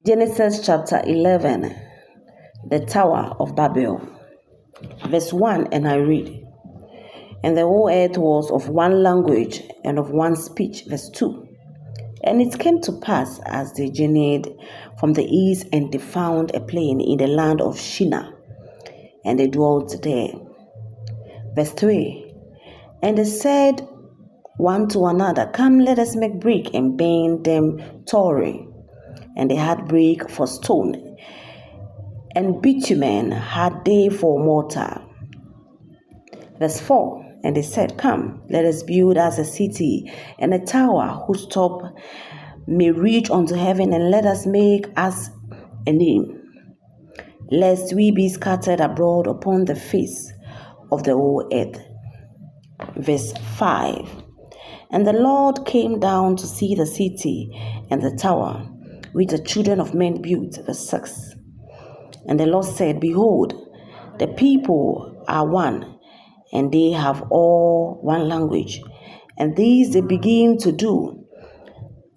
Genesis chapter 11, the Tower of Babel. Verse 1, and I read, And the whole earth was of one language and of one speech. Verse 2, And it came to pass as they journeyed from the east, and they found a plain in the land of Shinar, and they dwelt there. Verse 3, And they said one to another, Come, let us make brick and bend them thoroughly. And they had brick for stone, and bitumen had they for mortar. Verse 4, And they said, Come, let us build us a city and a tower whose top may reach unto heaven, and let us make us a name, lest we be scattered abroad upon the face of the whole earth. Verse 5, And the Lord came down to see the city and the tower which the children of men built. Verse 6, And the Lord said, Behold, the people are one, and they have all one language, and these they begin to do,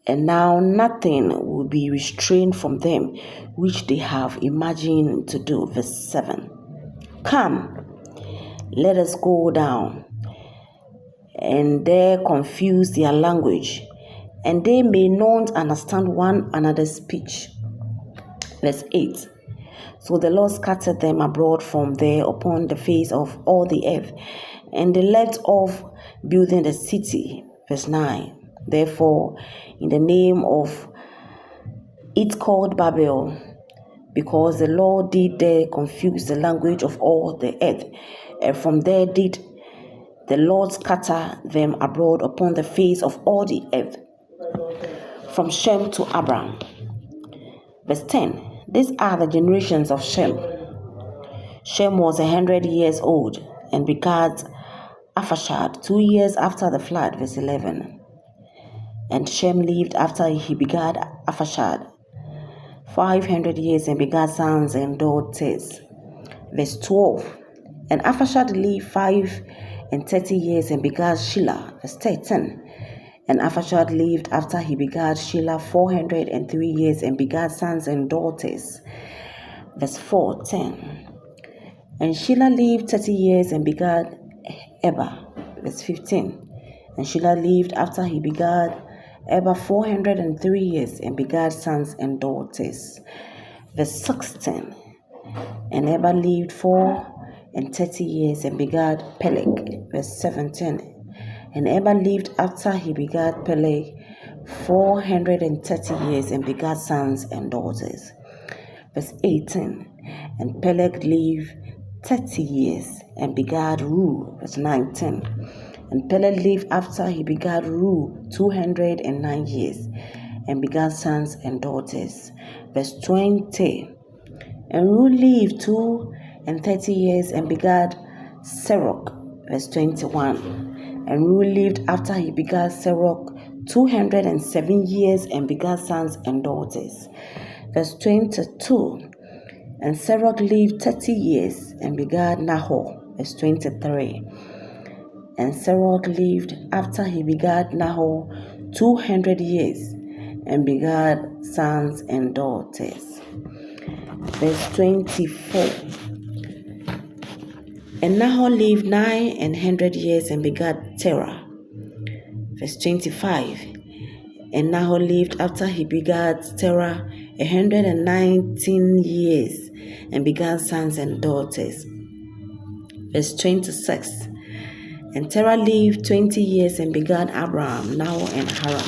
and now nothing will be restrained from them which they have imagined to do. Verse 7, Come, let us go down, and there confuse their language, and they may not understand one another's speech. Verse 8, So the Lord scattered them abroad from there upon the face of all the earth, and they left off building the city. Verse 9, Therefore, in the name of it called Babel, because the Lord did there confuse the language of all the earth, and from there did the Lord scatter them abroad upon the face of all the earth, from Shem to Abraham. Verse 10, These are the generations of Shem. Shem was 100 years old, and begat Arphaxad 2 years after the flood. Verse 11, And Shem lived after he begat Arphaxad 500 years, and begat sons and daughters. Verse 12, And Arphaxad lived 35 years, and begat Shelah. Verse 13, And Arphaxad lived after he begat Shelah 403 years, and begat sons and daughters. Verse 14, And Shelah lived 30 years, and begat Eber. Verse 15, And Shelah lived after he begat Eber 403 years, and begat sons and daughters. Verse 16, And Eber lived 30 years, and begat Peleg. Verse 17, And Eber lived after he begat Peleg 430 years, and begat sons and daughters. Verse 18, And Peleg lived 30 years, and begat Reu. Verse 19, And Peleg lived after he begat Reu 209 years, and begat sons and daughters. Verse 20, And Reu lived 30 years, and begat Serach. Verse 21, And Reu lived after he begat Serach 207 years, and begat sons and daughters. Verse 22, And Serach lived 30 years, and begat Nahor. Verse 23, And Serach lived after he begat Nahor 200 years, and begat sons and daughters. Verse 24, And Nahor lived 900 years, and begat Terah. Verse 25, And Nahor lived after he begat Terah 119 years, and begat sons and daughters. Verse 26, And Terah lived 20 years, and begat Abraham, Nahor, and Haran.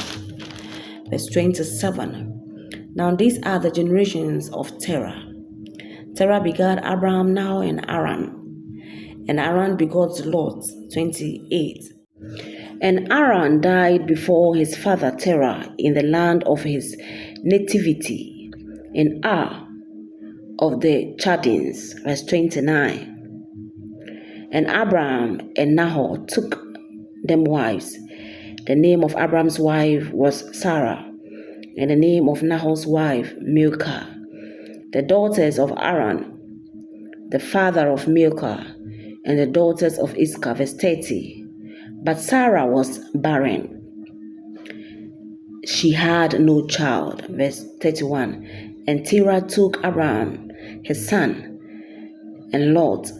Verse 27, Now these are the generations of Terah. Terah begat Abraham, Nahor, and Haran. And Haran begot Lot. 28, And Haran died before his father Terah in the land of his nativity, in Ar of the Chaldeans. Verse 29, And Abraham and Nahor took them wives. The name of Abraham's wife was Sarah, and the name of Nahor's wife Milcah. The daughters of Haran, the father of Milcah, and the daughters of Iscah. Verse 30, But Sarah was barren, she had no child. Verse 31, And Terah took Abram his son, and Lot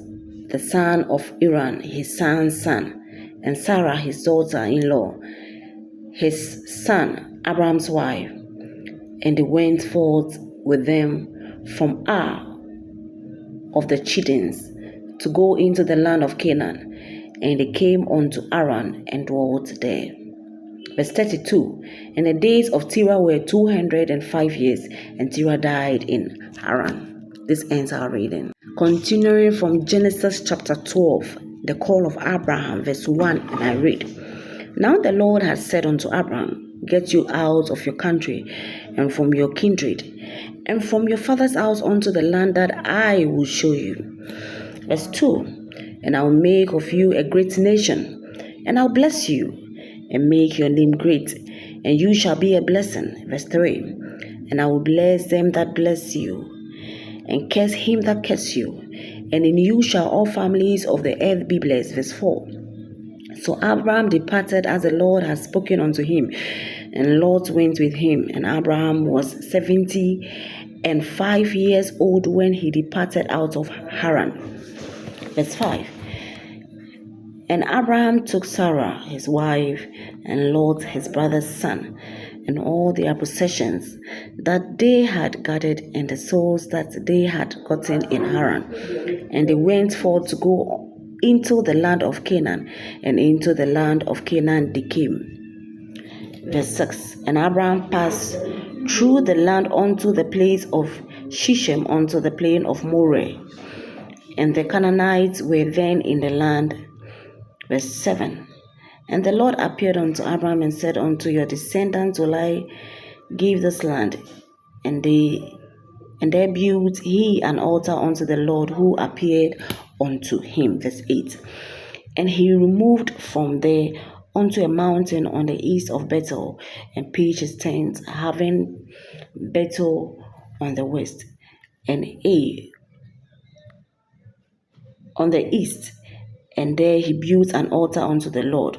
the son of Iran his son's son, and Sarah his daughter-in-law, his son Abram's wife, and they went forth with them from Ar of the Chaldeans to go into the land of Canaan, and they came unto Haran and dwelt there. Verse 32, and the days of Terah were 205 years, and Terah died in Haran. This ends our reading. Continuing from Genesis chapter 12, the call of Abraham, verse 1, and I read, Now the Lord had said unto Abraham, Get you out of your country, and from your kindred, and from your father's house unto the land that I will show you. Verse 2, And I will make of you a great nation, and I'll bless you, and make your name great, and you shall be a blessing. Verse 3, And I will bless them that bless you, and curse him that curse you, and in you shall all families of the earth be blessed. Verse 4, So Abraham departed as the Lord had spoken unto him, and Lot went with him, and Abraham was 75 years old when he departed out of Haran. Verse 5, And Abraham took Sarah his wife, and Lot his brother's son, and all their possessions that they had gathered, and the souls that they had gotten in Haran. And they went forth to go into the land of Canaan, and into the land of Canaan they came. Verse 6, And Abraham passed through the land unto the place of Shechem, unto the plain of Moreh. And the Canaanites were then in the land. Verse 7, And the Lord appeared unto Abraham and said, Unto your descendants will I give this land. And there built he an altar unto the Lord who appeared unto him. Verse 8, And he removed from there unto a mountain on the east of Bethel, and pitched his tent, having Bethel on the west, and Ai on the east. And there he built an altar unto the Lord,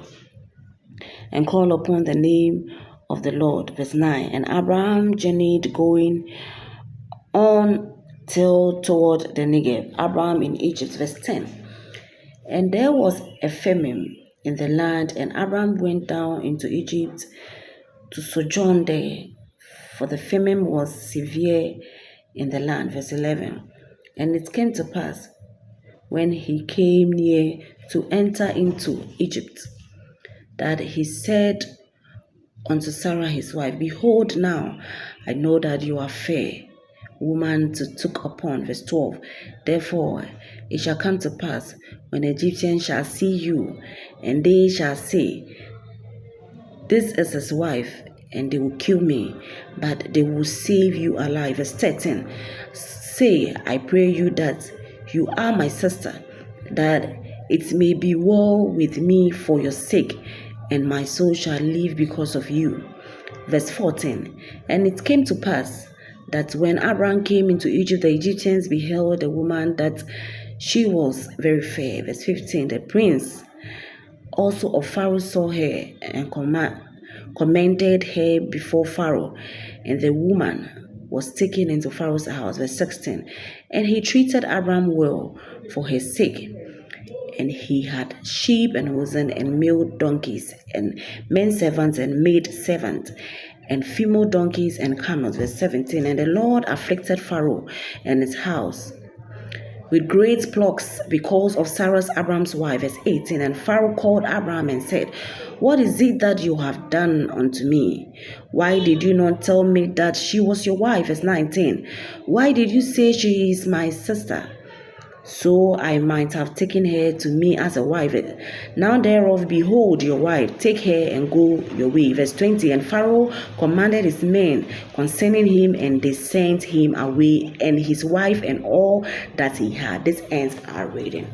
and called upon the name of the Lord. Verse 9, And Abraham journeyed, going on till toward the Negev. Abraham in Egypt. Verse 10, And there was a famine in the land, and Abraham went down into Egypt to sojourn there, for the famine was severe in the land. Verse 11, And it came to pass, when he came near to enter into Egypt, that he said unto Sarah his wife, Behold, now I know that you are fair woman to look upon. Verse 12, Therefore it shall come to pass, when the Egyptians shall see you, and they shall say, This is his wife, and they will kill me, but they will save you alive. Verse 13, Say, I pray you that you are my sister, that it may be well with me for your sake, and my soul shall live because of you. Verse 14, And it came to pass that when Abraham came into Egypt, the Egyptians beheld the woman, that she was very fair. Verse 15, The prince also of Pharaoh saw her, and commended her before Pharaoh, and the woman was taken into Pharaoh's house. Verse 16, And he treated Abraham well for his sake, and he had sheep and oxen and male donkeys and men servants and maid servants and female donkeys and camels. Verse 17, And the Lord afflicted Pharaoh and his house with great plagues because of Sarah Abraham's wife. Verse 18, And Pharaoh called Abraham and said, What is it that you have done unto me? Why did you not tell me that she was your wife? Verse 19, Why did you say she is my sister? So I might have taken her to me as a wife. Now thereof, behold your wife, take her and go your way. Verse 20, And Pharaoh commanded his men concerning him, and they sent him away, and his wife, and all that he had. This ends our reading.